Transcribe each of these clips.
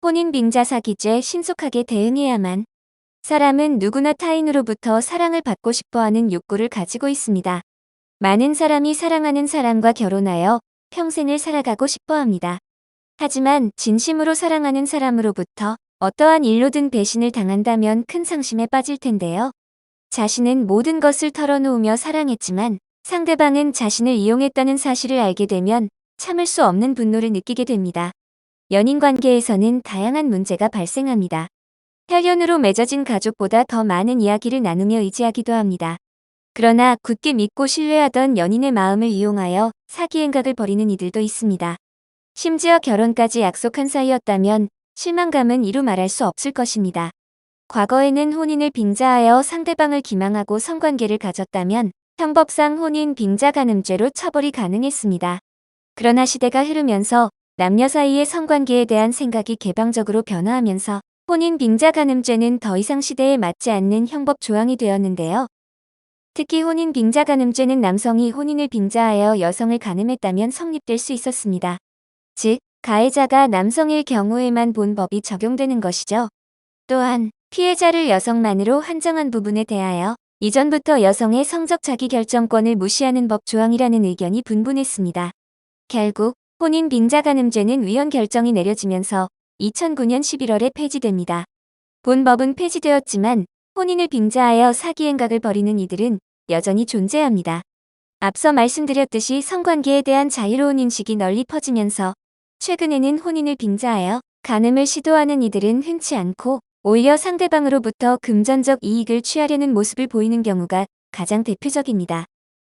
혼인 빙자 사기죄 신속하게 대응해야만. 사람은 누구나 타인으로부터 사랑을 받고 싶어하는 욕구를 가지고 있습니다. 많은 사람이 사랑하는 사람과 결혼하여 평생을 살아가고 싶어합니다. 하지만 진심으로 사랑하는 사람으로부터 어떠한 일로든 배신을 당한다면 큰 상심에 빠질 텐데요. 자신은 모든 것을 털어놓으며 사랑했지만 상대방은 자신을 이용했다는 사실을 알게 되면 참을 수 없는 분노를 느끼게 됩니다. 연인 관계에서는 다양한 문제가 발생합니다. 혈연으로 맺어진 가족보다 더 많은 이야기를 나누며 의지하기도 합니다. 그러나 굳게 믿고 신뢰하던 연인의 마음을 이용하여 사기 행각을 벌이는 이들도 있습니다. 심지어 결혼까지 약속한 사이였다면 실망감은 이루 말할 수 없을 것입니다. 과거에는 혼인을 빙자하여 상대방을 기망하고 성관계를 가졌다면 형법상 혼인 빙자 간음죄로 처벌이 가능했습니다. 그러나 시대가 흐르면서 남녀 사이의 성관계에 대한 생각이 개방적으로 변화하면서 혼인 빙자 간음죄는 더 이상 시대에 맞지 않는 형법 조항이 되었는데요. 특히 혼인 빙자 간음죄는 남성이 혼인을 빙자하여 여성을 간음했다면 성립될 수 있었습니다. 즉, 가해자가 남성일 경우에만 본 법이 적용되는 것이죠. 또한 피해자를 여성만으로 한정한 부분에 대하여 이전부터 여성의 성적 자기결정권을 무시하는 법 조항이라는 의견이 분분했습니다. 결국 혼인 빙자 간음죄는 위헌 결정이 내려지면서 2009년 11월에 폐지됩니다. 본 법은 폐지되었지만 혼인을 빙자하여 사기 행각을 벌이는 이들은 여전히 존재합니다. 앞서 말씀드렸듯이 성관계에 대한 자유로운 인식이 널리 퍼지면서 최근에는 혼인을 빙자하여 간음을 시도하는 이들은 흔치 않고 오히려 상대방으로부터 금전적 이익을 취하려는 모습을 보이는 경우가 가장 대표적입니다.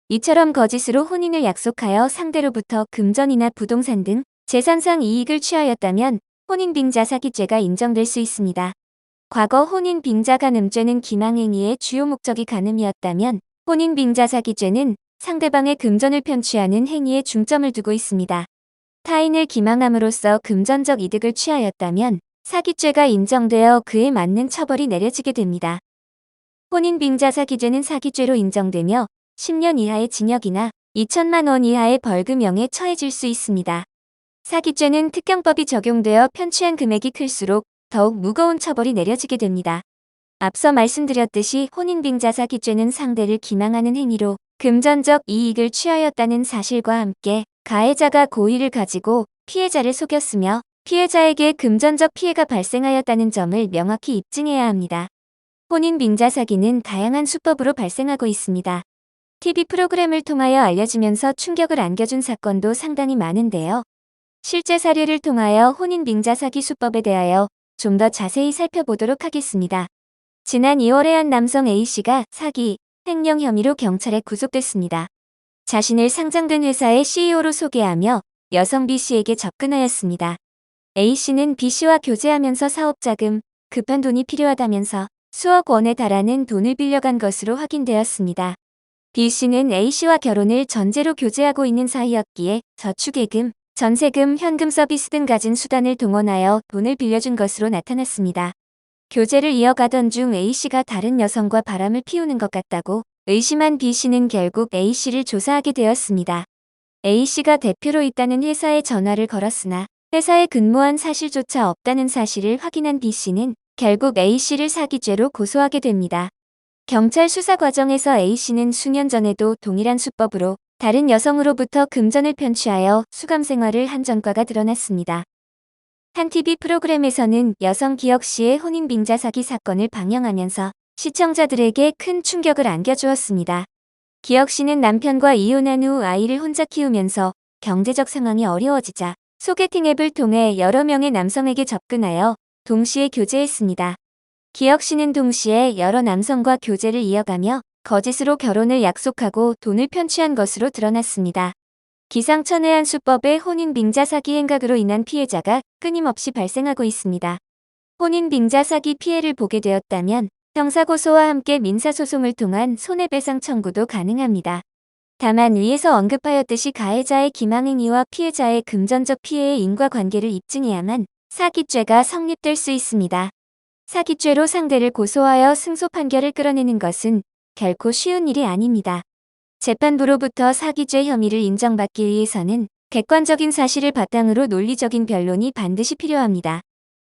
이처럼 거짓으로 혼인을 약속하여 상대로부터 금전이나 부동산 등 재산상 이익을 취하였다면 혼인 빙자 사기죄가 인정될 수 있습니다. 과거 혼인 빙자 간음죄는 기망행위의 주요 목적이 간음이었다면 혼인 빙자 사기죄는 상대방의 금전을 편취하는 행위에 중점을 두고 있습니다. 타인을 기망함으로써 금전적 이득을 취하였다면 사기죄가 인정되어 그에 맞는 처벌이 내려지게 됩니다. 혼인 빙자 사기죄는 사기죄로 인정되며 10년 이하의 징역이나 2천만 원 이하의 벌금형에 처해질 수 있습니다. 사기죄는 특경법이 적용되어 편취한 금액이 클수록 더욱 무거운 처벌이 내려지게 됩니다. 앞서 말씀드렸듯이 혼인 빙자 사기죄는 상대를 기망하는 행위로 금전적 이익을 취하였다는 사실과 함께 가해자가 고의를 가지고 피해자를 속였으며 피해자에게 금전적 피해가 발생하였다는 점을 명확히 입증해야 합니다. 혼인 빙자 사기는 다양한 수법으로 발생하고 있습니다. TV 프로그램을 통하여 알려지면서 충격을 안겨준 사건도 상당히 많은데요. 실제 사례를 통하여 혼인 빙자 사기 수법에 대하여 좀 더 자세히 살펴보도록 하겠습니다. 지난 2월에 한 남성 A씨가 사기, 횡령 혐의로 경찰에 구속됐습니다. 자신을 상장된 회사의 CEO로 소개하며 여성 B씨에게 접근하였습니다. A씨는 B씨와 교제하면서 사업자금, 급한 돈이 필요하다면서 수억 원에 달하는 돈을 빌려간 것으로 확인되었습니다. B씨는 A씨와 결혼을 전제로 교제하고 있는 사이였기에 저축예금, 전세금, 현금 서비스 등 가진 수단을 동원하여 돈을 빌려준 것으로 나타났습니다. 교제를 이어가던 중 A씨가 다른 여성과 바람을 피우는 것 같다고 의심한 B씨는 결국 A씨를 조사하게 되었습니다. A씨가 대표로 있다는 회사에 전화를 걸었으나 회사에 근무한 사실조차 없다는 사실을 확인한 B씨는 결국 A씨를 사기죄로 고소하게 됩니다. 경찰 수사 과정에서 A씨는 수년 전에도 동일한 수법으로 다른 여성으로부터 금전을 편취하여 수감 생활을 한 전과가 드러났습니다. 한 TV 프로그램에서는 여성 기혁씨의 혼인 빙자 사기 사건을 방영하면서 시청자들에게 큰 충격을 안겨주었습니다. 기혁씨는 남편과 이혼한 후 아이를 혼자 키우면서 경제적 상황이 어려워지자 소개팅 앱을 통해 여러 명의 남성에게 접근하여 동시에 교제했습니다. 기혁씨는 동시에 여러 남성과 교제를 이어가며 거짓으로 결혼을 약속하고 돈을 편취한 것으로 드러났습니다. 기상천외한 수법의 혼인 빙자 사기 행각으로 인한 피해자가 끊임없이 발생하고 있습니다. 혼인 빙자 사기 피해를 보게 되었다면 형사고소와 함께 민사소송을 통한 손해배상 청구도 가능합니다. 다만 위에서 언급하였듯이 가해자의 기망행위와 피해자의 금전적 피해의 인과관계를 입증해야만 사기죄가 성립될 수 있습니다. 사기죄로 상대를 고소하여 승소 판결을 끌어내는 것은 결코 쉬운 일이 아닙니다. 재판부로부터 사기죄 혐의를 인정받기 위해서는 객관적인 사실을 바탕으로 논리적인 변론이 반드시 필요합니다.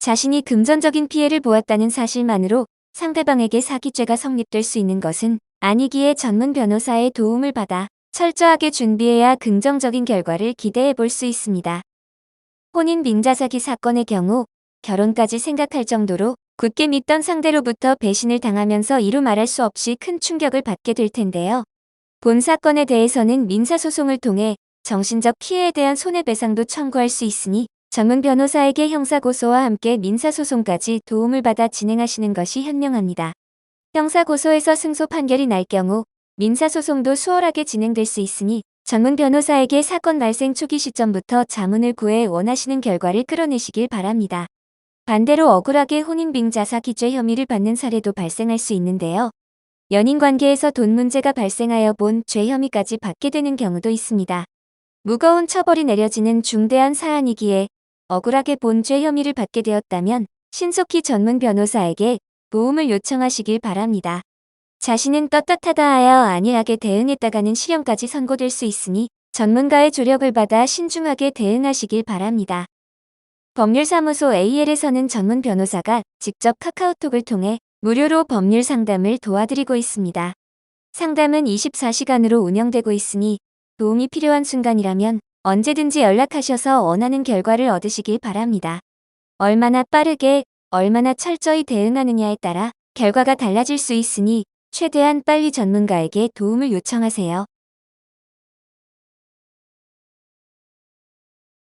자신이 금전적인 피해를 보았다는 사실만으로 상대방에게 사기죄가 성립될 수 있는 것은 아니기에 전문 변호사의 도움을 받아 철저하게 준비해야 긍정적인 결과를 기대해 볼 수 있습니다. 혼인 빙자 사기 사건의 경우 결혼까지 생각할 정도로 굳게 믿던 상대로부터 배신을 당하면서 이루 말할 수 없이 큰 충격을 받게 될 텐데요. 본 사건에 대해서는 민사소송을 통해 정신적 피해에 대한 손해배상도 청구할 수 있으니 전문 변호사에게 형사고소와 함께 민사소송까지 도움을 받아 진행하시는 것이 현명합니다. 형사고소에서 승소 판결이 날 경우 민사소송도 수월하게 진행될 수 있으니 전문 변호사에게 사건 발생 초기 시점부터 자문을 구해 원하시는 결과를 끌어내시길 바랍니다. 반대로 억울하게 혼인빙자 사기죄 혐의를 받는 사례도 발생할 수 있는데요. 연인 관계에서 돈 문제가 발생하여 본 죄 혐의까지 받게 되는 경우도 있습니다. 무거운 처벌이 내려지는 중대한 사안이기에 억울하게 본 죄 혐의를 받게 되었다면 신속히 전문 변호사에게 도움을 요청하시길 바랍니다. 자신은 떳떳하다 하여 안일하게 대응했다가는 실형까지 선고될 수 있으니 전문가의 조력을 받아 신중하게 대응하시길 바랍니다. 법률사무소 AL에서는 전문 변호사가 직접 카카오톡을 통해 무료로 법률 상담을 도와드리고 있습니다. 상담은 24시간으로 운영되고 있으니 도움이 필요한 순간이라면 언제든지 연락하셔서 원하는 결과를 얻으시길 바랍니다. 얼마나 빠르게, 얼마나 철저히 대응하느냐에 따라 결과가 달라질 수 있으니 최대한 빨리 전문가에게 도움을 요청하세요.